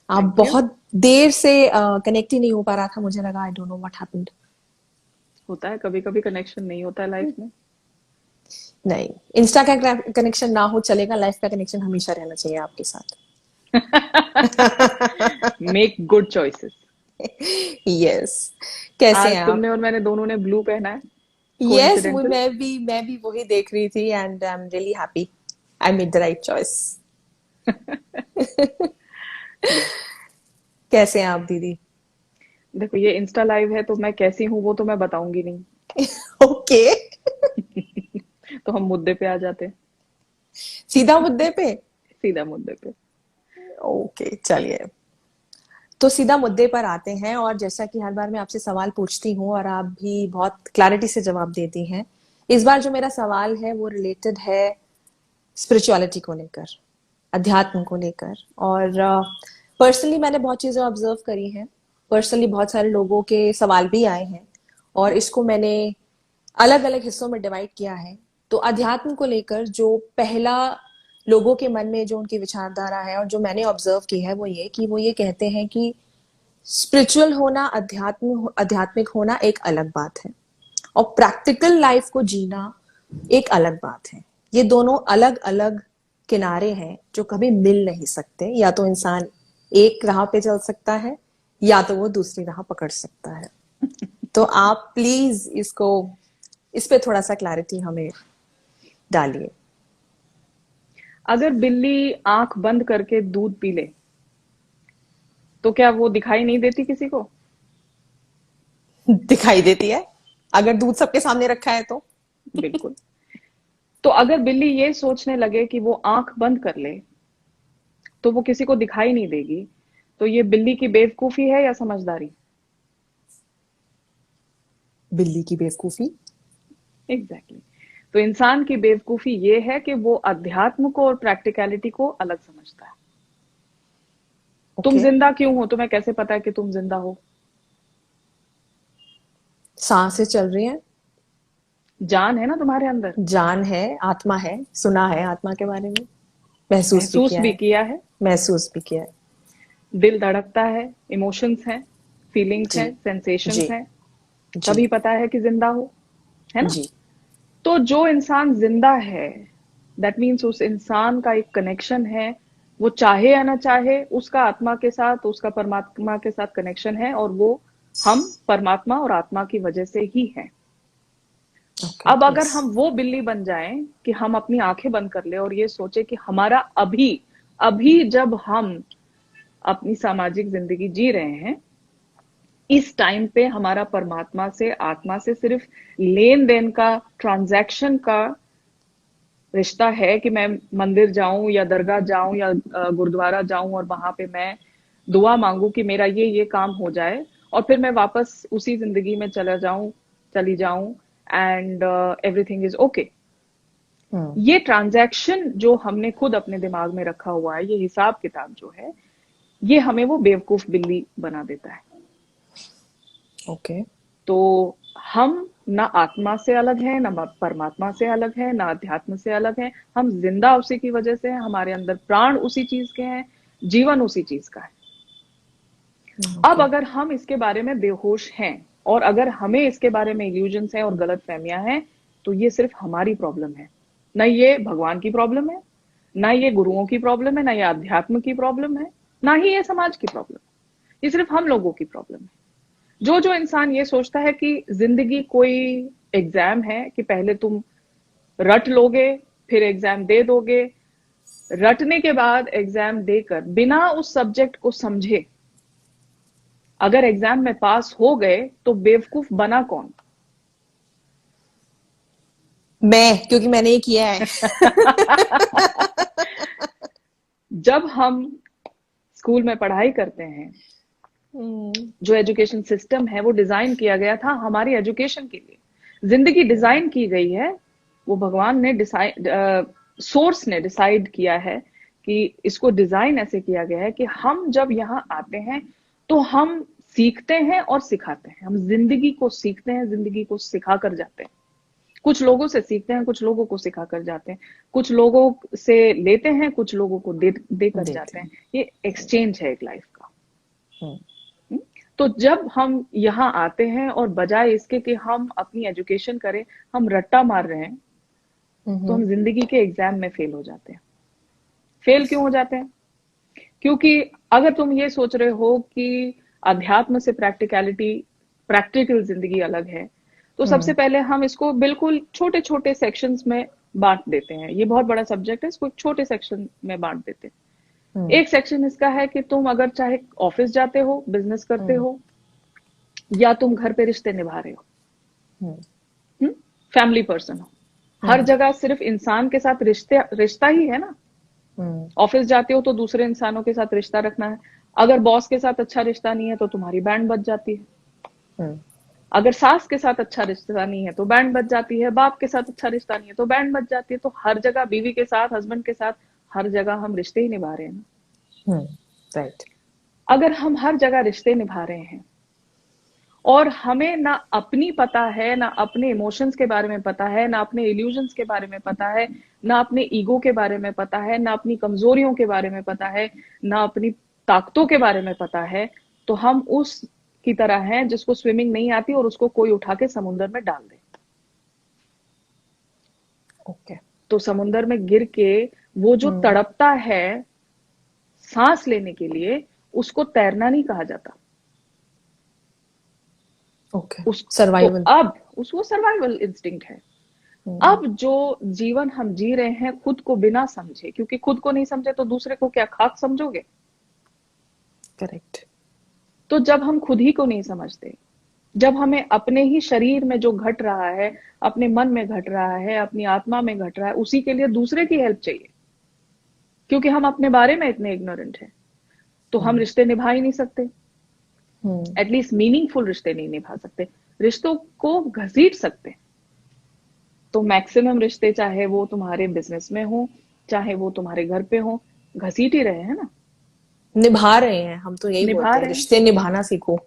आप thank you. बहुत देर से कनेक्ट ही नहीं हो पा रहा था, मुझे लगा I don't know what happened. होता है, कभी कभी कनेक्शन नहीं होता है लाइफ में। नहीं, इंस्टा का कनेक्शन ना हो चलेगा, लाइफ का कनेक्शन हमेशा रहना चाहिए आपके साथ। Make good choices. यस। कैसे आज हैं आप? तुमने और मैंने दोनों ने ब्लू पहना है। Yes, coincidental. मैं भी वही देख रही थी and I am really happy I made the right choice. Yes. कैसे हैं आप दीदी? देखो ये इंस्टा लाइव है तो मैं कैसी हूँ वो तो मैं बताऊंगी नहीं। ओके। तो हम मुद्दे पे आ जाते हैं। सीधा मुद्दे पे। सीधा मुद्दे पे। ओके चलिए, तो सीधा मुद्दे पर आते हैं। और जैसा कि हर बार मैं आपसे सवाल पूछती हूँ और आप भी बहुत क्लैरिटी से जवाब देती हैं, इस बार जो मेरा सवाल है वो रिलेटेड है स्पिरिचुअलिटी को लेकर, अध्यात्म को लेकर। और पर्सनली मैंने बहुत चीजें ऑब्जर्व करी हैं, पर्सनली बहुत सारे लोगों के सवाल भी आए हैं, और इसको मैंने अलग अलग हिस्सों में डिवाइड किया है। तो अध्यात्म को लेकर जो पहला लोगों के मन में जो उनकी विचारधारा है और जो मैंने ऑब्जर्व की है वो ये कि वो ये कहते हैं कि स्पिरिचुअल होना, आध्यात्मिक होना एक अलग बात है, और प्रैक्टिकल लाइफ को जीना एक अलग बात है। ये दोनों अलग अलग किनारे हैं जो कभी मिल नहीं सकते। या तो इंसान एक राह पे चल सकता है, या तो वो दूसरी राह पकड़ सकता है। तो आप प्लीज इस पे थोड़ा सा क्लैरिटी हमें डालिए। अगर बिल्ली आंख बंद करके दूध पी ले तो क्या वो दिखाई नहीं देती किसी को? दिखाई देती है, अगर दूध सबके सामने रखा है तो। बिल्कुल। तो अगर बिल्ली ये सोचने लगे कि वो आंख बंद कर ले तो वो किसी को दिखाई नहीं देगी, तो ये बिल्ली की बेवकूफी है या समझदारी? बिल्ली की बेवकूफी। Exactly exactly. तो इंसान की बेवकूफी ये है कि वो अध्यात्म को और प्रैक्टिकलिटी को अलग समझता है। तुम ओके। जिंदा क्यों हो, तुम्हें कैसे पता है कि तुम जिंदा हो? सांसें चल रही हैं, जान है ना तुम्हारे अंदर। जान है, आत्मा है, सुना है आत्मा के बारे में, महसूस भी महसूस किया भी है। किया है। महसूस भी किया है। दिल धड़कता है। इमोशंस हैं। फीलिंग्स जी। हैं, सेंसेशंस जी। हैं। जी। तभी पता है कि जिंदा हो। है ना? जी। तो जो इंसान जिंदा है, दैट मीन्स उस इंसान का एक कनेक्शन है। वो चाहे या ना चाहे, उसका आत्मा के साथ, उसका परमात्मा के साथ कनेक्शन है, और वो हम परमात्मा और आत्मा की वजह से ही है। ओके। अब अगर यस। हम वो बिल्ली बन जाएं कि हम अपनी आंखें बंद कर ले और ये सोचे कि हमारा अभी, अभी जब हम अपनी सामाजिक जिंदगी जी रहे हैं, इस टाइम पे हमारा परमात्मा से, आत्मा से सिर्फ लेन देन का, ट्रांजैक्शन का रिश्ता है कि मैं मंदिर जाऊं या दरगाह जाऊं या गुरुद्वारा जाऊं और वहां पे मैं दुआ मांगू कि मेरा ये काम हो जाए, और फिर मैं वापस उसी जिंदगी में चला जाऊं, चली जाऊं, एंड एवरीथिंग इज ओके। हम्म। ये ट्रांजैक्शन जो हमने खुद अपने दिमाग में रखा हुआ है, ये हिसाब किताब जो है, ये हमें वो बेवकूफ बिल्ली बना देता है। ओके। तो हम ना आत्मा से अलग है, ना परमात्मा से अलग है, ना अध्यात्म से अलग है। हम जिंदा उसी की वजह से हैं, हमारे अंदर प्राण उसी चीज के हैं, जीवन उसी चीज का है। अब ओके। अगर हम इसके बारे में बेहोश हैं, और अगर हमें इसके बारे में इल्यूजन्स हैं और गलत फहमियां हैं, तो ये सिर्फ हमारी प्रॉब्लम है। ना ये भगवान की प्रॉब्लम है, ना ये गुरुओं की प्रॉब्लम है, ना ये अध्यात्म की प्रॉब्लम है, ना ही ये समाज की प्रॉब्लम है। ये सिर्फ हम लोगों की प्रॉब्लम है। जो जो इंसान ये सोचता है कि जिंदगी कोई एग्जाम है कि पहले तुम रट लोगे, फिर एग्जाम दे दोगे, रटने के बाद एग्जाम देकर बिना उस सब्जेक्ट को समझे अगर एग्जाम में पास हो गए, तो बेवकूफ बना कौन? मैं, क्योंकि मैंने ये किया है। जब हम स्कूल में पढ़ाई करते हैं, हम्म। जो एजुकेशन सिस्टम है वो डिजाइन किया गया था हमारी एजुकेशन के लिए। जिंदगी डिजाइन की गई है, वो भगवान ने डिसाइड, सोर्स ने डिसाइड किया है कि इसको डिजाइन ऐसे किया गया है कि हम जब यहाँ आते हैं तो हम सीखते हैं और सिखाते हैं। हम जिंदगी को सीखते हैं, जिंदगी को सिखा कर जाते हैं। कुछ लोगों से सीखते हैं, कुछ लोगों को सिखा कर जाते हैं, कुछ लोगों से लेते हैं, कुछ लोगों को दे कर देते जाते हैं। हैं। ये एक्सचेंज है एक लाइफ का। हम्म, हम्म? तो जब हम यहाँ आते हैं और बजाय इसके कि हम अपनी एजुकेशन करें, हम रट्टा मार रहे हैं, तो हम जिंदगी के एग्जाम में फेल हो जाते हैं। फेल क्यों हो जाते हैं? क्योंकि अगर तुम ये सोच रहे हो कि अध्यात्म से प्रैक्टिकल जिंदगी अलग है, तो सबसे हम्म, पहले हम इसको बिल्कुल छोटे छोटे सेक्शंस में बांट देते हैं। ये बहुत बड़ा सब्जेक्ट है, इसको छोटे सेक्शन में बांट देते हैं। हम्म, एक सेक्शन इसका है कि तुम अगर चाहे ऑफिस जाते हो, बिजनेस करते हम्म, हो, या तुम घर पे रिश्ते निभा रहे हो, हम्म, फैमिली पर्सन हो, हर हम्म, जगह सिर्फ इंसान के साथ रिश्ता ही है ना। हम्म, ऑफिस जाते हो तो दूसरे इंसानों के साथ रिश्ता रखना है। अगर बॉस के साथ अच्छा रिश्ता नहीं है तो तुम्हारी बैंड बज जाती है। हम्म, अगर सास के साथ अच्छा रिश्ता नहीं है तो बैंड बज जाती है। बाप के साथ अच्छा रिश्ता नहीं है तो बैंड बज जाती है। तो हर जगह बीवी के साथ, हस्बैंड के साथ, हर जगह हम रिश्ते ही निभा रहे हैं ना। हम्म, राइट। अगर हम हर जगह रिश्ते निभा रहे हैं और हमें ना अपनी पता है, ना अपने इमोशंस के बारे में पता है, ना अपने इल्यूजन्स के बारे में पता है, ना अपने ईगो के बारे में पता है, ना अपनी कमजोरियों के बारे में पता है, ना अपनी ताकतों के बारे में पता है, तो हम उस की तरह हैं जिसको स्विमिंग नहीं आती और उसको कोई उठा के समुद्र में डाल दे। ओके। तो समुद्र में गिर के वो जो हम्म, तड़पता है सांस लेने के लिए, उसको तैरना नहीं कहा जाता। ओके। उस तो सर्वाइवल। अब उस वो सर्वाइवल इंस्टिंक्ट है। हम्म, अब जो जीवन हम जी रहे हैं खुद को बिना समझे, क्योंकि खुद को नहीं समझे तो दूसरे को क्या खाक समझोगे। करेक्ट। तो जब हम खुद ही को नहीं समझते, जब हमें अपने ही शरीर में जो घट रहा है, अपने मन में घट रहा है, अपनी आत्मा में घट रहा है, उसी के लिए दूसरे की हेल्प चाहिए, क्योंकि हम अपने बारे में इतने इग्नोरेंट हैं, तो हम हम्म, रिश्ते निभा ही नहीं सकते। हम्म, एटलीस्ट मीनिंगफुल रिश्ते नहीं निभा सकते। रिश्तों को घसीट सकते हैं। तो मैक्सिमम रिश्ते, चाहे वो तुम्हारे बिजनेस में हो, चाहे वो तुम्हारे घर पे हो, घसीट ही रहे हैं ना, निभा रहे हैं, हम तो यही निभा बोलते हैं, रहे हैं। रिश्ते निभाना सीखो।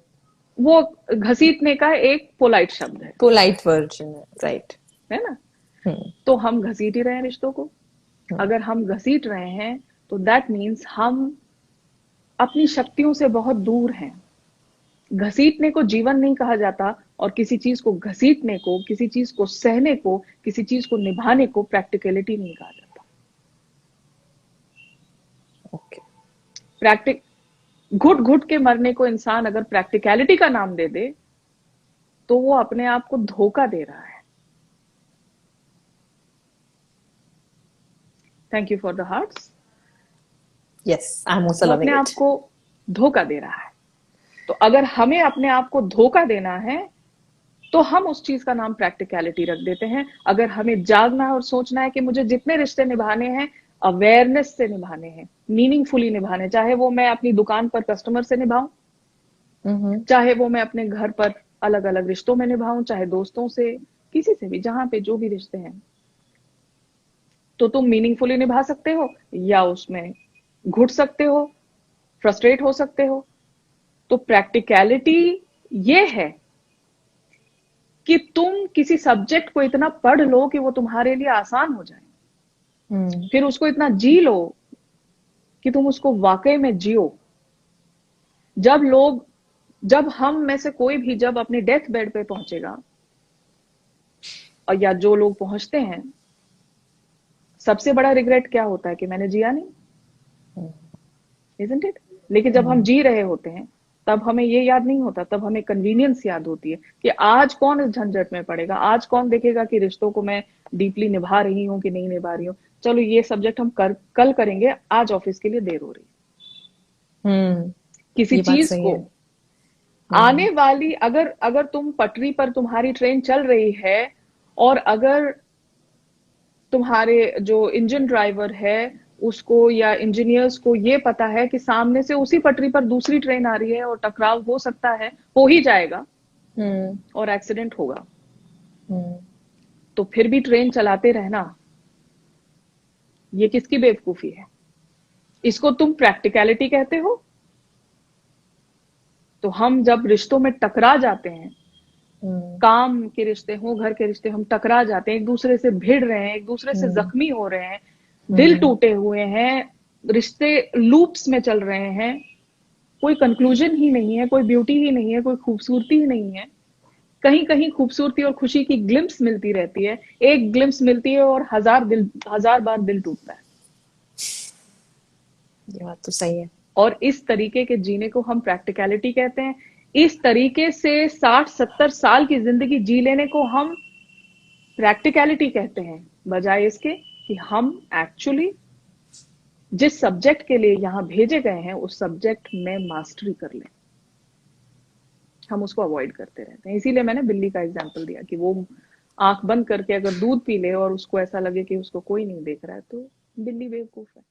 वो घसीटने का एक पोलाइट शब्द है पोलाइट वर्जन है, राइट। है ना। हम्म, तो हम घसीट ही रहे हैं रिश्तों को। हम्म, अगर हम घसीट रहे हैं तो दैट मीन्स हम अपनी शक्तियों से बहुत दूर हैं। घसीटने को जीवन नहीं कहा जाता, और किसी चीज को घसीटने को, किसी चीज को सहने को, किसी चीज को निभाने को प्रैक्टिकलिटी नहीं कहा जाता। ओके। प्रैक्टिक घुट घुट के मरने को इंसान अगर प्रैक्टिकलिटी का नाम दे दे, तो वो अपने आप को धोखा दे रहा है। Thank you for the hearts. Yes, I am also वो अपने लविंग आप इट। को धोखा दे रहा है। तो अगर हमें अपने आप को धोखा देना है, तो हम उस चीज का नाम प्रैक्टिकलिटी रख देते हैं। अगर हमें जागना है और सोचना है कि मुझे जितने रिश्ते निभाने हैं, अवेयरनेस से निभाने हैं, मीनिंगफुली निभाने, चाहे वो मैं अपनी दुकान पर कस्टमर से निभाऊं, हम्म, चाहे वो मैं अपने घर पर अलग अलग रिश्तों में निभाऊं, चाहे दोस्तों से, किसी से भी, जहां पे जो भी रिश्ते हैं, तो तुम मीनिंगफुली निभा सकते हो या उसमें घुट सकते हो, फ्रस्ट्रेट हो सकते हो। तो प्रैक्टिकलिटी ये है कि तुम किसी सब्जेक्ट को इतना पढ़ लो कि वो तुम्हारे लिए आसान हो जाए, हम्म, फिर उसको इतना जी लो कि तुम उसको वाकई में जियो। जब लोग जब हम में से कोई भी जब अपने डेथ बेड पे पहुंचेगा, और या जो लोग पहुंचते हैं, सबसे बड़ा रिग्रेट क्या होता है कि मैंने जिया नहीं, इजंट इट। लेकिन जब हम हम्म, जी रहे होते हैं, तब हमें ये याद नहीं होता, तब हमें कन्वीनियंस याद होती है कि आज कौन इस झंझट में पड़ेगा, आज कौन देखेगा कि रिश्तों को मैं डीपली निभा रही हूँ कि नहीं निभा रही हूँ। चलो ये सब्जेक्ट हम कल करेंगे, आज ऑफिस के लिए देर हो रही है। हम्म, किसी ये बात चीज सही को है। हम्म, आने वाली, अगर अगर तुम पटरी पर, तुम्हारी ट्रेन चल रही है, और अगर तुम्हारे जो इंजन ड्राइवर है उसको, या इंजीनियर्स को ये पता है कि सामने से उसी पटरी पर दूसरी ट्रेन आ रही है और टकराव हो सकता है, हो ही जाएगा, हम्म, और एक्सीडेंट होगा, हम्म, तो फिर भी ट्रेन चलाते रहना, ये किसकी बेवकूफी है? इसको तुम प्रैक्टिकलिटी कहते हो? तो हम जब रिश्तों में टकरा जाते हैं, हम्म। काम के रिश्ते हों, घर के रिश्ते, हम टकरा जाते हैं, एक दूसरे से भिड़ रहे हैं, एक दूसरे से हम्म। जख्मी हो रहे हैं, दिल हम्म। टूटे हुए हैं, रिश्ते लूप्स में चल रहे हैं, कोई कंक्लूजन ही नहीं है, कोई ब्यूटी ही नहीं है, कोई खूबसूरती ही नहीं है। कहीं कहीं खूबसूरती और खुशी की ग्लिम्स मिलती रहती है, एक ग्लिम्स मिलती है और हजार बार दिल टूटता है। ये बात तो सही है। और इस तरीके के जीने को हम प्रैक्टिकलिटी कहते हैं। इस तरीके से 60-70 साल की जिंदगी जी लेने को हम प्रैक्टिकलिटी कहते हैं, बजाय इसके कि हम एक्चुअली जिस सब्जेक्ट के लिए यहां भेजे गए हैं उस सब्जेक्ट में मास्टरी कर लें। हम उसको अवॉइड करते रहते हैं। इसीलिए मैंने बिल्ली का एग्जाम्पल दिया कि वो आंख बंद करके अगर दूध पी ले और उसको ऐसा लगे कि उसको कोई नहीं देख रहा है, तो बिल्ली बेवकूफ है।